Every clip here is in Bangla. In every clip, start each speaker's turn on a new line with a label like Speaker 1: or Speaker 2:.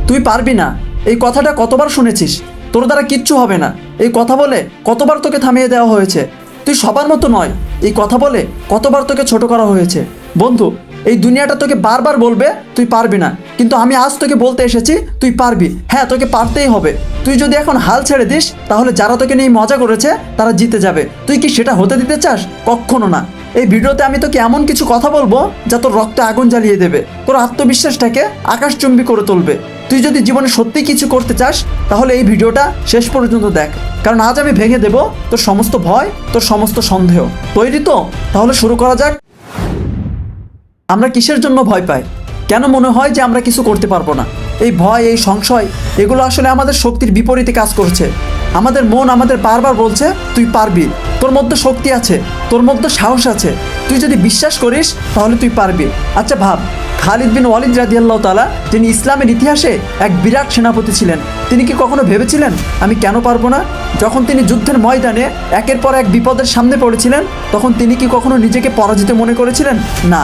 Speaker 1: তুই পারবি না, এই কথাটা কতবার শুনেছিস? তোর দ্বারা কিচ্ছু হবে না, এই কথা বলে কতবার তোকে থামিয়ে দেওয়া হয়েছে। তুই সবার মতো নয়, এই কথা বলে কতবার তোকে ছোট করা হয়েছে। বন্ধু, এই দুনিয়াটা তোকে বারবার বলবে তুই পারবি না, কিন্তু আমি আজ তোকে বলতে এসেছি তুই পারবি। হ্যাঁ, তোকে পারতেই হবে। তুই যদি এখন হাল ছেড়ে দিস, তাহলে যারা তোকে নিয়ে মজা করেছে তারা জিতে যাবে। তুই কি সেটা হতে দিতে চাস? কখনো না। এই ভিডিওতে আমি তোকে এমন কিছু কথা বলবো যা তোর রক্তে আগুন জ্বালিয়ে দেবে, তোর আত্মবিশ্বাসটাকে আকাশচুম্বী করে তুলবে। তুই যদি জীবনে সত্যি কিছু করতে চাস, তাহলে এই ভিডিওটা শেষ পর্যন্ত দেখ, কারণ আজ আমি ভেঙে দেব তোর সমস্ত ভয়, তোর সমস্ত সন্দেহ। তৈরি তো? তাহলে শুরু করা যাক। আমরা কিসের জন্য ভয় পাই? কেন মনে হয় যে আমরা কিছু করতে পারবো না? এই ভয়, এই সংশয়, এগুলো আসলে আমাদের শক্তির বিপরীতে কাজ করছে। আমাদের মন আমাদের বারবার বলছে তুই পারবি, তোর মধ্যে শক্তি আছে, তোর মধ্যে সাহস আছে, তুই যদি বিশ্বাস করিস তাহলে তুই পারবি। আচ্ছা ভাব, খালিদ বিন ওয়ালিদ রাদিয়াল্লাহু তাআলা, যিনি ইসলামের ইতিহাসে এক বিরাট সেনাপতি ছিলেন, তিনি কি কখনো ভেবেছিলেন আমি কেন পারবো না? যখন তিনি যুদ্ধের ময়দানে একের পর এক বিপদের সামনে পড়েছিলেন, তখন তিনি কি কখনো নিজেকে পরাজিত মনে করেছিলেন? না।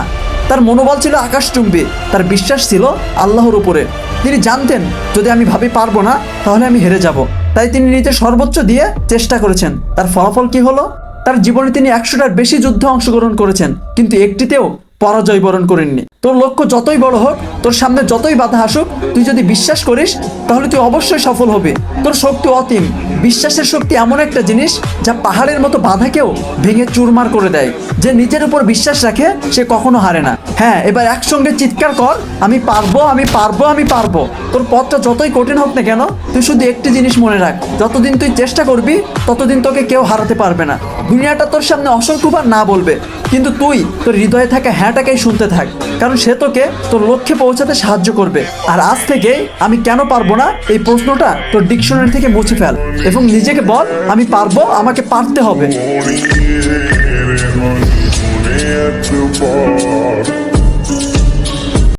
Speaker 1: তার মনোবল ছিল আকাশচুম্বী, তার বিশ্বাস ছিল আল্লাহর উপরে। তিনি জানতেন যদি আমি ভাবি পারবো না, তাহলে আমি হেরে যাব। তাই তিনি নিজের সর্বোচ্চ দিয়ে চেষ্টা করেছেন। তার ফলাফল কি হলো? তার জীবনে তিনি 100টার বেশি যুদ্ধে অংশগ্রহণ করেছেন, কিন্তু একটিতেও পরাজয় বরণ করেননি। তোর লক্ষ্য যতই বড় হোক, তোর সামনে যতই বাধা আসুক, তুই যদি বিশ্বাস করিস তাহলে তুই অবশ্যই সফল হবি। তোর শক্তি অতীম। বিশ্বাসের শক্তি এমন একটা জিনিস যা পাহাড়ের মতো বাধাকেও ভেঙে চুরমার করে দেয়। যে নিজের উপর বিশ্বাস রাখে সে কখনো হারে না। হ্যাঁ, এবার একসঙ্গে চিৎকার কর, আমি পারবো, আমি পারবো, আমি পারবো। তোর পথটা যতই কঠিন হোক না কেন, তুই শুধু একটি জিনিস মনে রাখ, যতদিন তুই চেষ্টা করবি ততদিন তোকে কেউ হারাতে পারবে না। দুনিয়াটা তোর সামনে অসংখ্যবার না বলবে, কিন্তু তুই তোর হৃদয়ে থাকা হ্যাঁটাকেই শুনতে থাক, কারণ সে তোকে তোর লক্ষ্যে পৌঁছাতে সাহায্য করবে। আর আজ থেকে আমি কেন পারবো না এই প্রশ্নটা তোর ডিকশনারি থেকে মুছে ফেল এবং নিজেকে বল আমি পারবো, আমাকে পারতে হবে।